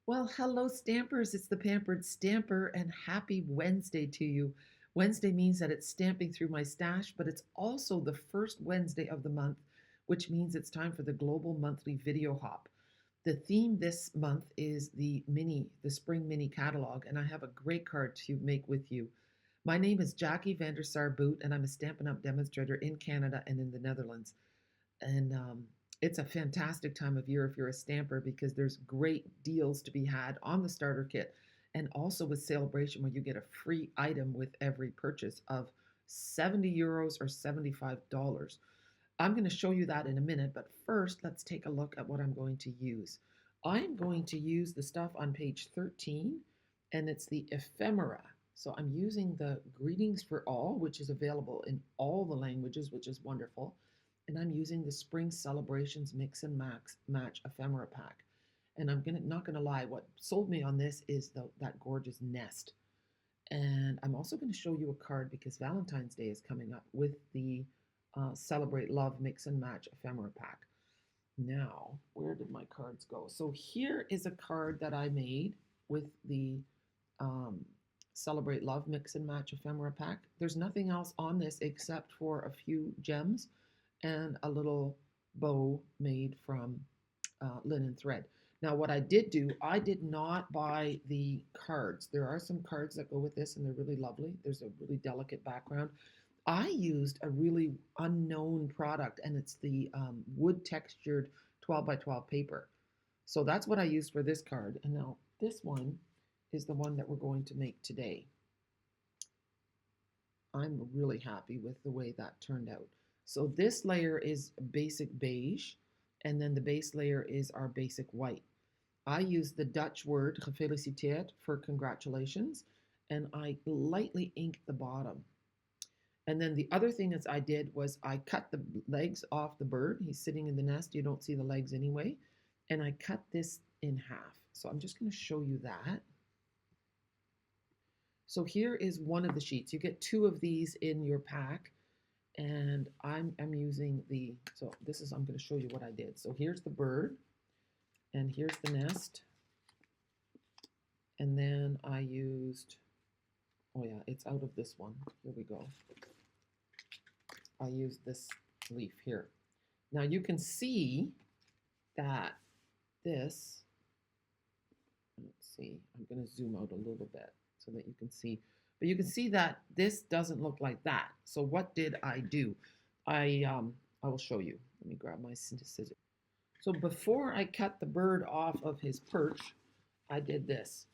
Well, hello, Stampers. It's the Pampered Stamper, and happy Wednesday to you. Wednesday means that it's stamping through my stash, but it's also the first Wednesday of the month, which means it's time for the Global Monthly Video Hop. The theme this month is the spring mini catalog, and I have a great card to make with you. My name is Jackie Vandersar Boot, and I'm a Stampin' Up! Demonstrator in Canada and in the Netherlands. And it's a fantastic time of year if you're a stamper because there's great deals to be had on the starter kit and also with Celebration where you get a free item with every purchase of 70 euros or $75. I'm going to show you that in a minute, but first let's take a look at what I'm going to use. I'm going to use the stuff on page 13, and it's the Ephemera. So I'm using the Greetings for All, which is available in all the languages, which is wonderful. And I'm using the Spring Celebrations Mix and Match Ephemera pack. And not gonna lie, what sold me on this is that gorgeous nest. And I'm also going to show you a card because Valentine's Day is coming up with the Celebrate Love Mix and Match Ephemera pack. Now, where did my cards go? So here is a card that I made with the um, Celebrate Love Mix and Match Ephemera pack. There's nothing else on this except for a few gems and a little bow made from linen thread. Now, what I did do, I did not buy the cards. There are some cards that go with this, and they're really lovely. There's a really delicate background. I used a really unknown product, and it's the wood textured 12 by 12 paper. So that's what I used for this card. And now this one is the one that we're going to make today. I'm really happy with the way that turned out. So this layer is basic beige, and then the base layer is our basic white. I use the Dutch word gefeliciteerd for congratulations, and I lightly inked the bottom. And then the other thing that I did was I cut the legs off the bird. He's sitting in the nest. You don't see the legs anyway. And I cut this in half. So I'm just going to show you that. So here is one of the sheets. You get two of these in your pack. And I'm using I'm going to show you what I did. So here's the bird. And here's the nest. And then I used, oh yeah, it's out of this one. Here we go. I used this leaf here. Now you can see that this, let's see, I'm going to zoom out a little bit so that you can see. But you can see that this doesn't look like that. So what did I do? I will show you. Let me grab my scissors. So before I cut the bird off of his perch, I did this.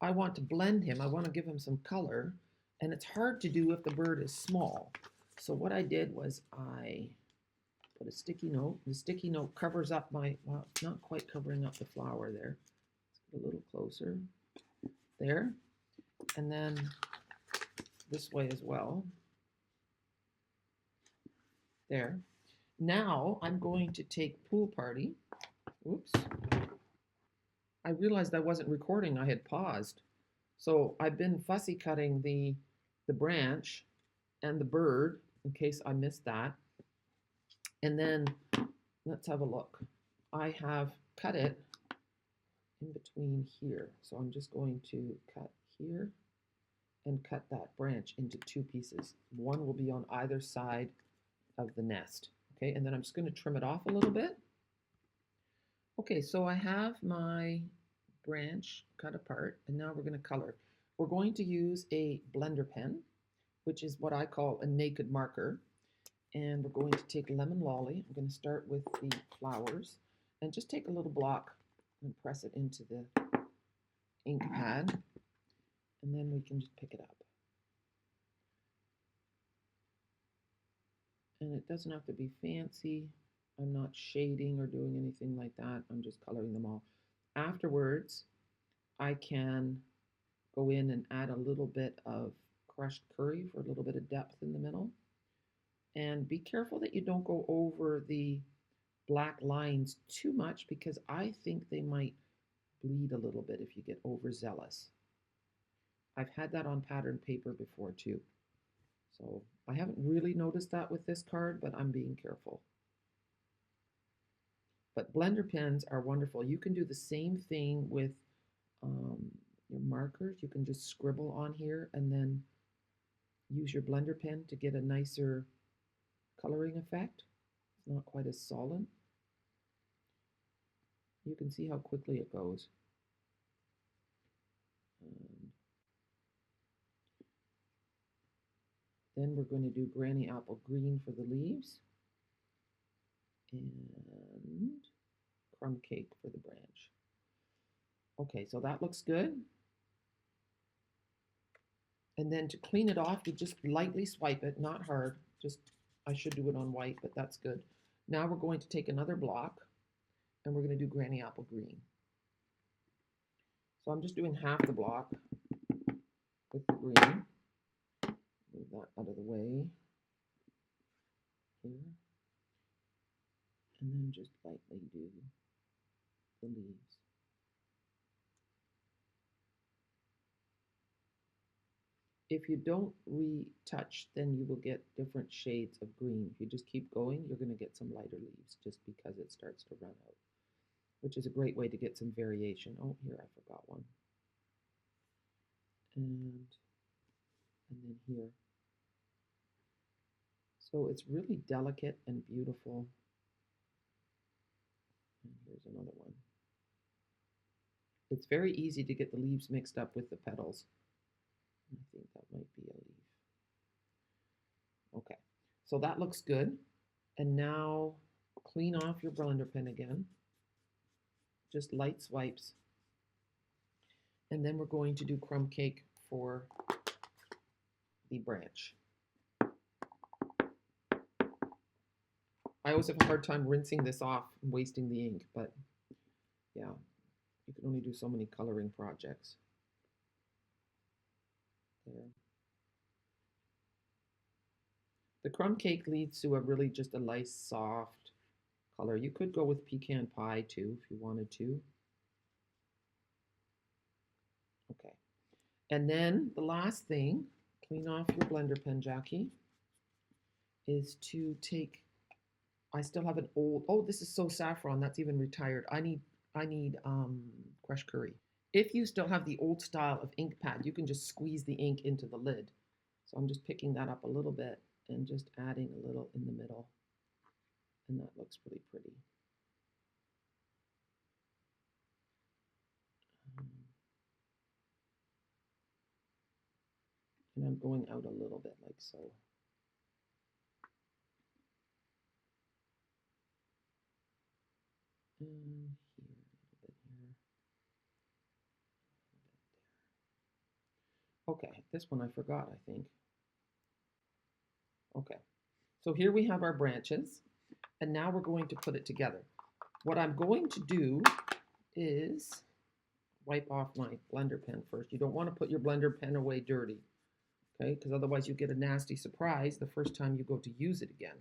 I want to blend him. I want to give him some color. And it's hard to do if the bird is small. So what I did was I put a sticky note. The sticky note covers up my, well, it's not quite covering up the flower there. Let's get a little closer. There. And then this way as well. There. Now I'm going to take Pool Party. Oops. I realized I wasn't recording. I had paused. So I've been fussy cutting the branch and the bird in case I missed that. And then let's have a look. I have cut it in between here. So I'm just going to cut here and cut that branch into two pieces. One will be on either side of the nest. Okay, and then I'm just going to trim it off a little bit. Okay, so I have my branch cut apart, and now we're going to color. We're going to use a blender pen, which is what I call a naked marker. And we're going to take lemon lolly. I'm going to start with the flowers and just take a little block and press it into the ink pad. And then we can just pick it up. And it doesn't have to be fancy. I'm not shading or doing anything like that. I'm just coloring them all. Afterwards, I can go in and add a little bit of crushed curry for a little bit of depth in the middle. And be careful that you don't go over the black lines too much because I think they might bleed a little bit if you get overzealous. I've had that on pattern paper before too. So I haven't really noticed that with this card, but I'm being careful. But blender pens are wonderful. You can do the same thing with your markers. You can just scribble on here and then use your blender pen to get a nicer coloring effect. It's not quite as solid. You can see how quickly it goes. Then we're going to do Granny Apple Green for the leaves and Crumb Cake for the branch. Okay, so that looks good. And then to clean it off, you just lightly swipe it, not hard. Just, I should do it on white, but that's good. Now we're going to take another block and we're going to do Granny Apple Green. So I'm just doing half the block with the green. Move that out of the way here. And then just lightly do the leaves. If you don't retouch, then you will get different shades of green. If you just keep going, you're going to get some lighter leaves just because it starts to run out, which is a great way to get some variation. Oh, here, I forgot one. And then here. So it's really delicate and beautiful. And here's another one. It's very easy to get the leaves mixed up with the petals. I think that might be a leaf. Okay, so that looks good. And now clean off your blender pen again. Just light swipes. And then we're going to do Crumb Cake for the branch. I always have a hard time rinsing this off and wasting the ink, but yeah, you can only do so many coloring projects. There. The Crumb Cake leads to just a nice soft color. You could go with pecan pie too if you wanted to. Okay. And then the last thing, clean off your blender pen, Jackie, is to take, I still have an old, oh, this is so saffron, that's even retired. I need crushed curry. If you still have the old style of ink pad, you can just squeeze the ink into the lid. So I'm just picking that up a little bit and just adding a little in the middle. And that looks really pretty. And I'm going out a little bit like so. And here, a little bit here. Okay, this one I forgot, I think. Okay, so here we have our branches, and now we're going to put it together. What I'm going to do is wipe off my blender pen first. You don't want to put your blender pen away dirty, okay? Because otherwise you get a nasty surprise the first time you go to use it again.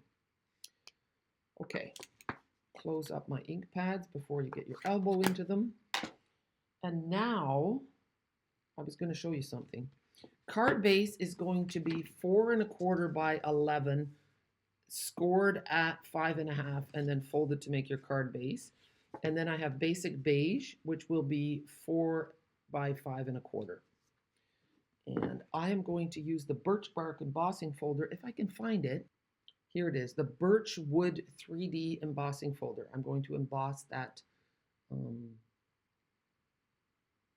Okay, close up my ink pads before you get your elbow into them. And now, I was going to show you something. Card base is going to be 4 1/4 by 11, scored at 5 1/2, and then folded to make your card base. And then I have basic beige, which will be 4 by 5 1/4. And I am going to use the birch bark embossing folder, if I can find it. Here it is, the birch wood 3D embossing folder. I'm going to emboss that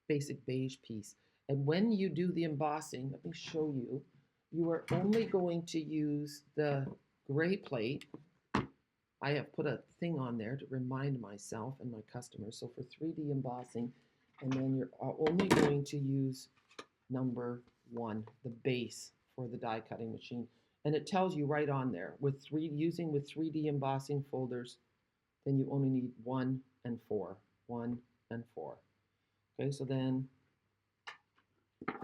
basic beige piece. And when you do the embossing, let me show you, you are only going to use the gray plate. I have put a thing on there to remind myself and my customers. So for 3D embossing, and then you're only going to use number 1, the base for the die cutting machine. And it tells you right on there, using with 3D embossing folders, then you only need 1 and 4, 1 and 4. Okay, so then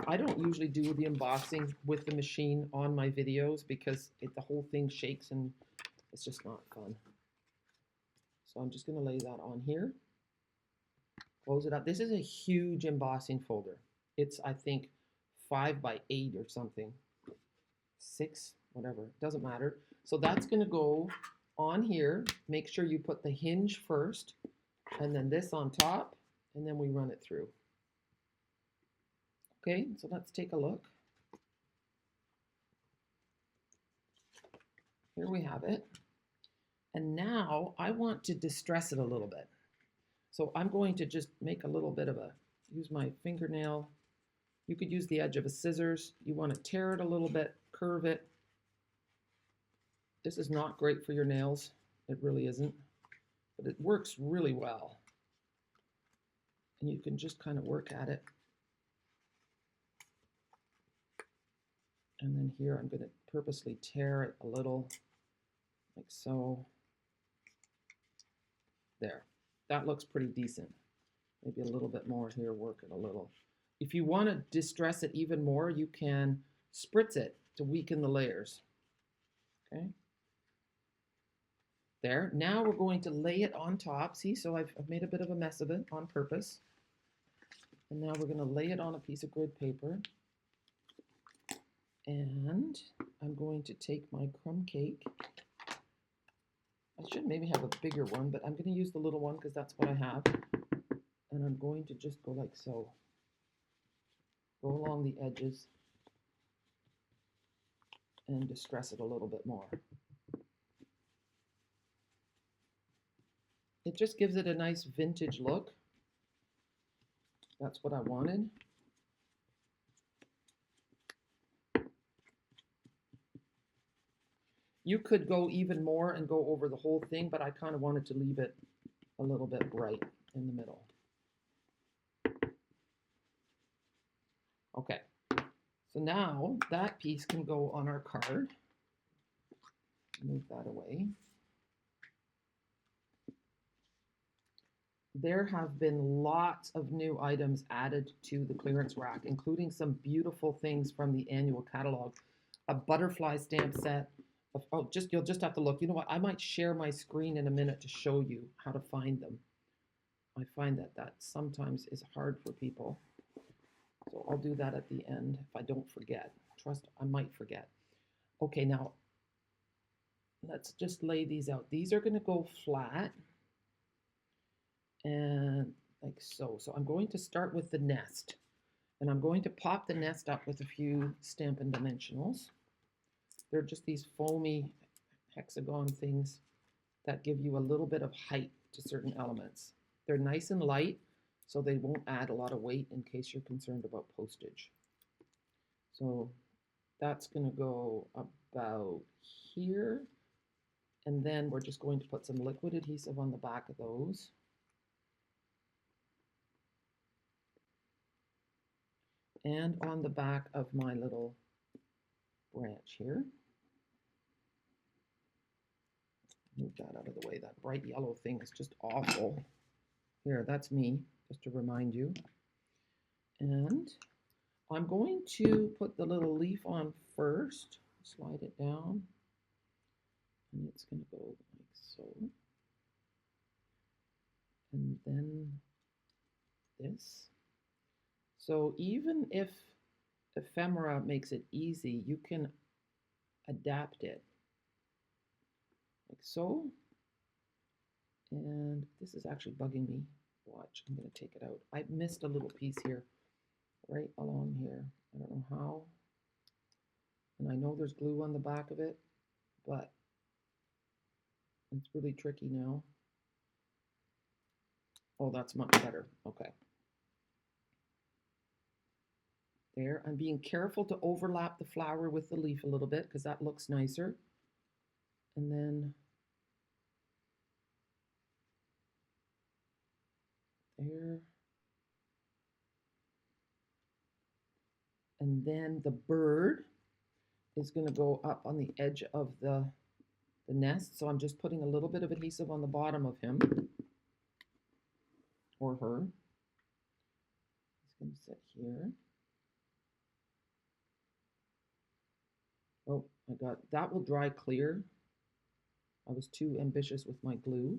I don't usually do the embossing with the machine on my videos because the whole thing shakes and it's just not fun. So I'm just going to lay that on here. Close it up. This is a huge embossing folder. It's, I think, 5 by 8 or something. 6, whatever. It doesn't matter. So that's going to go on here, make sure you put the hinge first, and then this on top, and then we run it through. Okay, so let's take a look. Here we have it. And now I want to distress it a little bit. So I'm going to just make a little bit of use my fingernail. You could use the edge of a scissors. You want to tear it a little bit, curve it. This is not great for your nails. It really isn't, but it works really well. And you can just kind of work at it. And then here I'm going to purposely tear it a little, like so. There, that looks pretty decent. Maybe a little bit more here, work it a little. If you want to distress it even more, you can spritz it to weaken the layers. Okay. There, now we're going to lay it on top. See, so I've made a bit of a mess of it on purpose. And now we're going to lay it on a piece of grid paper. And I'm going to take my crumb cake. I should maybe have a bigger one, but I'm going to use the little one because that's what I have. And I'm going to just go like so. Go along the edges and distress it a little bit more. It just gives it a nice vintage look. That's what I wanted. You could go even more and go over the whole thing, but I kind of wanted to leave it a little bit bright in the middle. Okay, so now that piece can go on our card. Move that away. There have been lots of new items added to the clearance rack, including some beautiful things from the annual catalog. A butterfly stamp set. Oh, you'll just have to look. You know what? I might share my screen in a minute to show you how to find them. I find that sometimes is hard for people. So I'll do that at the end if I don't forget. Trust, I might forget. Okay, now let's just lay these out. These are going to go flat. And like so. So I'm going to start with the nest. And I'm going to pop the nest up with a few Stampin' Dimensionals. They're just these foamy hexagon things that give you a little bit of height to certain elements. They're nice and light, so they won't add a lot of weight in case you're concerned about postage. So that's going to go about here. And then we're just going to put some liquid adhesive on the back of those. And on the back of my little branch here. Move that out of the way. That bright yellow thing is just awful. Here, that's me, just to remind you. And I'm going to put the little leaf on first. Slide it down. And it's going to go like so. And then this. So even if Ephemera makes it easy, you can adapt it like so. And this is actually bugging me. Watch, I'm going to take it out. I missed a little piece here, right along here. I don't know how. And I know there's glue on the back of it, but it's really tricky now. Oh, that's much better. Okay. There, I'm being careful to overlap the flower with the leaf a little bit because that looks nicer. And then there. And then the bird is going to go up on the edge of the nest. So I'm just putting a little bit of adhesive on the bottom of him or her. He's going to sit here. Oh, I got that will dry clear. I was too ambitious with my glue.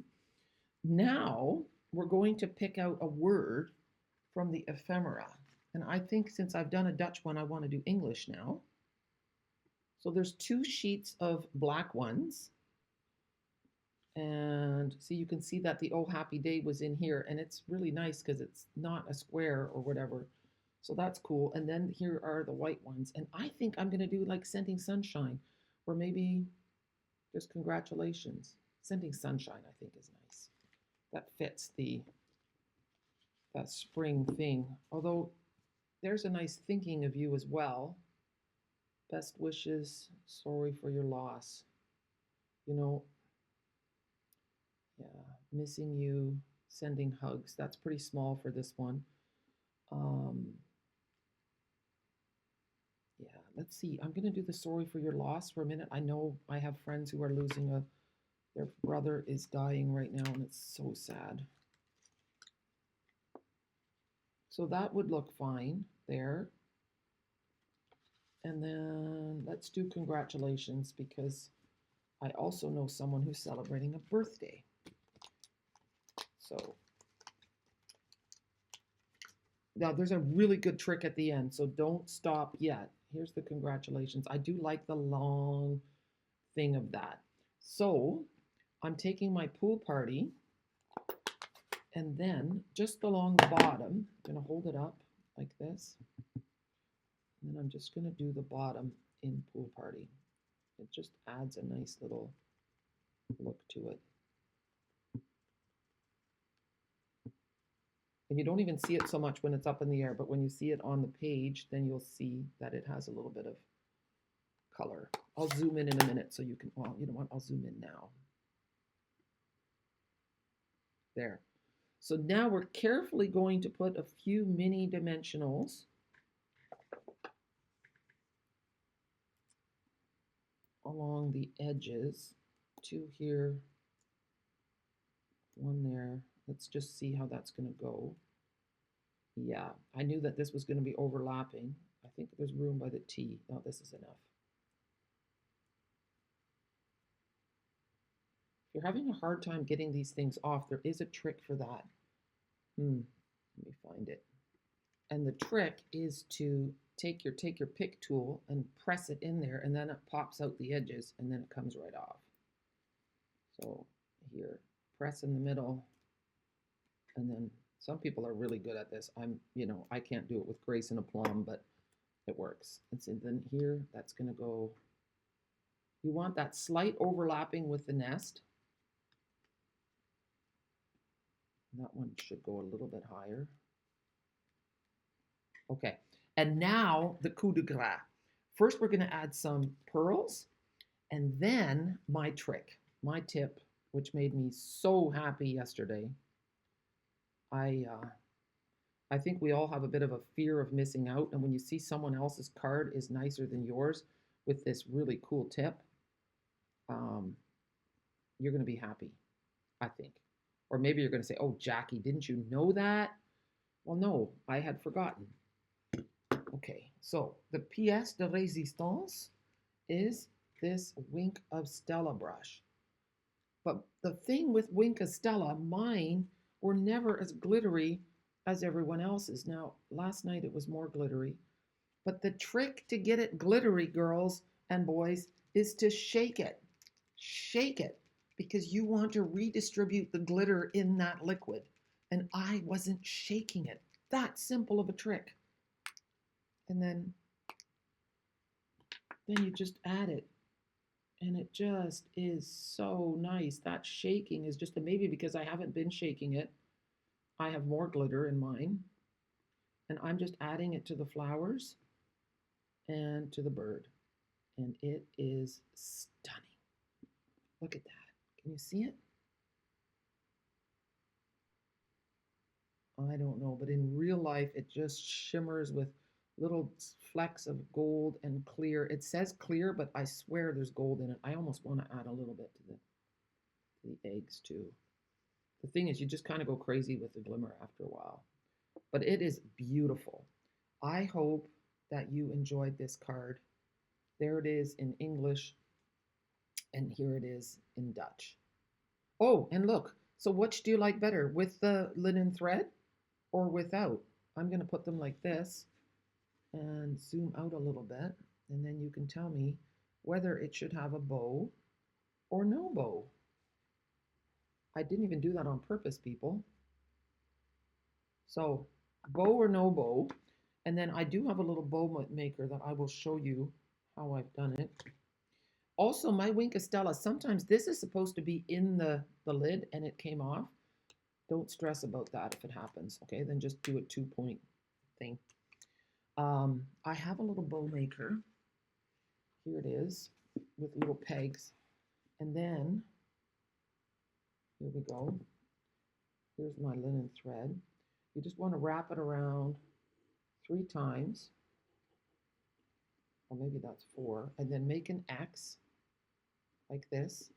Now we're going to pick out a word from the ephemera. And I think since I've done a Dutch one, I want to do English now. So there's 2 sheets of black ones. And see, you can see that the Oh Happy Day was in here, and it's really nice because it's not a square or whatever. So that's cool. And then here are the white ones. And I think I'm going to do like Sending Sunshine, or maybe just congratulations. Sending Sunshine, I think, is nice. That fits that spring thing. Although there's a nice thinking of you as well. Best wishes, sorry for your loss. You know, yeah, missing you, sending hugs. That's pretty small for this one. Um, yeah, let's see. I'm going to do the sorry for your loss for a minute. I know I have friends who are losing their brother is dying right now, and it's so sad. So that would look fine there. And then let's do congratulations because I also know someone who's celebrating a birthday. So now there's a really good trick at the end, so don't stop yet. Here's the congratulations. I do like the long thing of that. So I'm taking my pool party, and then just along the bottom, I'm going to hold it up like this. And then I'm just going to do the bottom in pool party. It just adds a nice little look to it. And you don't even see it so much when it's up in the air, but when you see it on the page, then you'll see that it has a little bit of color. I'll zoom in a minute so you can, well, you know what, I'll zoom in now. There. So now we're carefully going to put a few mini dimensionals along the edges. Two here, one there. Let's just see how that's going to go. Yeah, I knew that this was going to be overlapping. I think there's room by the T. No, this is enough. If you're having a hard time getting these things off, there is a trick for that. Let me find it. And the trick is to take your pick tool and press it in there, and then it pops out the edges, and then it comes right off. So here, press in the middle, and then some people are really good at this. I can't do it with grace and aplomb, but it works. And so then here, that's going to go. You want that slight overlapping with the nest. That one should go a little bit higher. Okay, and now the coup de grace. First, we're going to add some pearls, and then my trick, my tip, which made me so happy yesterday. I think we all have a bit of a fear of missing out, and when you see someone else's card is nicer than yours with this really cool tip, you're going to be happy, I think. Or maybe you're going to say, oh, Jackie, didn't you know that? Well, no, I had forgotten. Okay, so the pièce de résistance is this Wink of Stella brush. But the thing with Wink of Stella, mine were never as glittery as everyone else's. Now, last night it was more glittery. But the trick to get it glittery, girls and boys, is to shake it. Shake it, because you want to redistribute the glitter in that liquid. And I wasn't shaking it. That simple of a trick. And then you just add it. And it just is so nice. That shaking is just maybe because I haven't been shaking it. I have more glitter in mine. And I'm just adding it to the flowers and to the bird. And it is stunning. Look at that. Can you see it? I don't know, but in real life, it just shimmers with little flecks of gold and clear. It says clear, but I swear there's gold in it. I almost want to add a little bit to the eggs too. The thing is, you just kind of go crazy with the glimmer after a while. But it is beautiful. I hope that you enjoyed this card. There it is in English, and here it is in Dutch. Oh, and look, so which do you like better, with the linen thread or without? I'm going to put them like this and zoom out a little bit, and then you can tell me whether it should have a bow or no bow. I didn't even do that on purpose, people. So bow or no bow. And then I do have a little bow maker that I will show you how I've done it. Also, my Wink Estella, sometimes this is supposed to be in the lid and it came off. Don't stress about that if it happens, okay? Then just do a 2-point thing. I have a little bow maker. Here it is with little pegs. And then, here we go. Here's my linen thread. You just want to wrap it around 3 times, or maybe that's 4, and then make an X like this.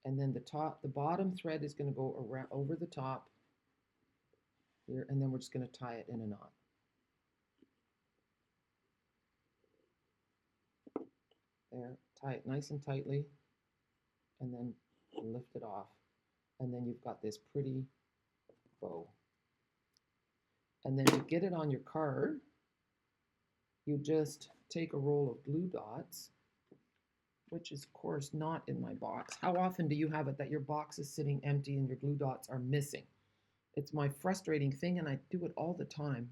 And then the bottom thread is going to go around over the top here, and then we're just going to tie it in a knot. There, tie it nice and tightly, and then lift it off. And then you've got this pretty bow. And then to get it on your card, you just take a roll of glue dots, which is of course not in my box. How often do you have it that your box is sitting empty and your glue dots are missing? It's my frustrating thing, and I do it all the time.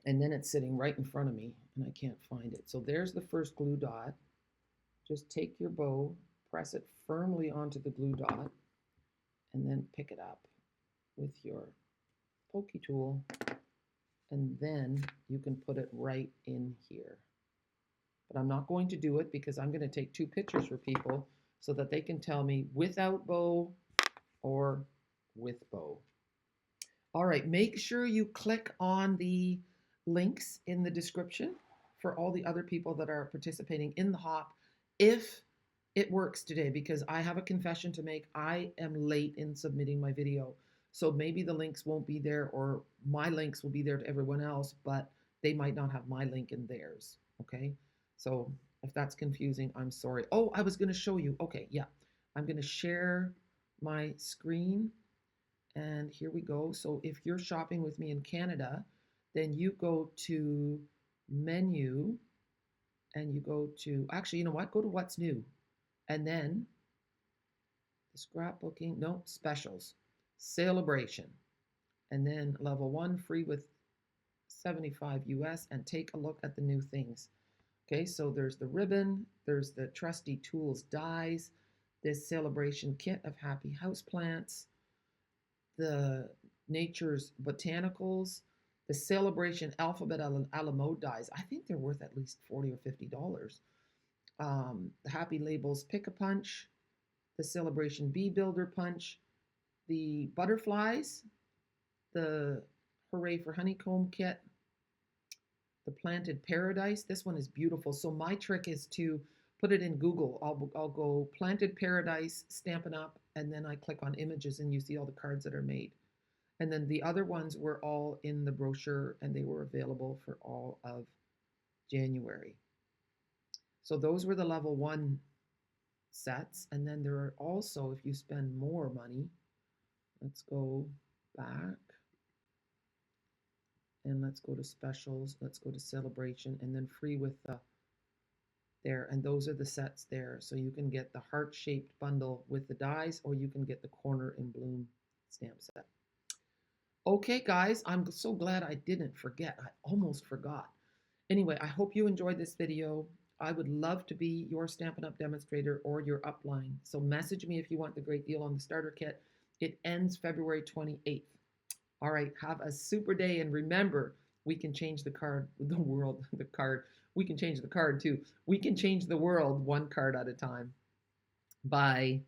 And then it's sitting right in front of me and I can't find it. So there's the first glue dot. Just take your bow, press it firmly onto the glue dot, and then pick it up with your pokey tool, and then you can put it right in here. But I'm not going to do it because I'm going to take 2 pictures for people so that they can tell me without bow or with bow. All right, make sure you click on the links in the description for all the other people that are participating in the hop if it works today, because I have a confession to make. I am late in submitting my video. So maybe the links won't be there, or my links will be there to everyone else, but they might not have my link in theirs, okay? So if that's confusing, I'm sorry. Oh, I was going to show you. Okay, yeah. I'm going to share my screen, and here we go. So if you're shopping with me in Canada, then you go to menu, and you go to, actually, you know what? Go to what's new, and then the scrapbooking, no, specials, celebration, and then level 1 free with 75 US, and take a look at the new things. Okay, so there's the ribbon, there's the trusty tools dies, this celebration kit of happy houseplants, the nature's botanicals, the celebration alphabet a la mode dies. I think they're worth at least $40 or $50. The happy labels pick a punch, the celebration bee builder punch, the butterflies, the hooray for honeycomb kit, the planted paradise. This one is beautiful. So my trick is to put it in Google. I'll go planted paradise, Stampin'Up, and then I click on images and you see all the cards that are made. And then the other ones were all in the brochure and they were available for all of January. So those were the level 1 sets. And then there are also, if you spend more money, let's go back and let's go to specials, let's go to celebration, and then free with the there, and those are the sets there. So you can get the heart-shaped bundle with the dies, or you can get the corner in bloom stamp set. Okay, guys, I'm so glad I didn't forget. I almost forgot. Anyway, I hope you enjoyed this video. I would love to be your Stampin' Up! Demonstrator or your upline. So message me if you want the great deal on the starter kit. It ends February 28th. All right, have a super day, and remember, we can change the card, the world, the card. We can change the card too. We can change the world one card at a time. Bye.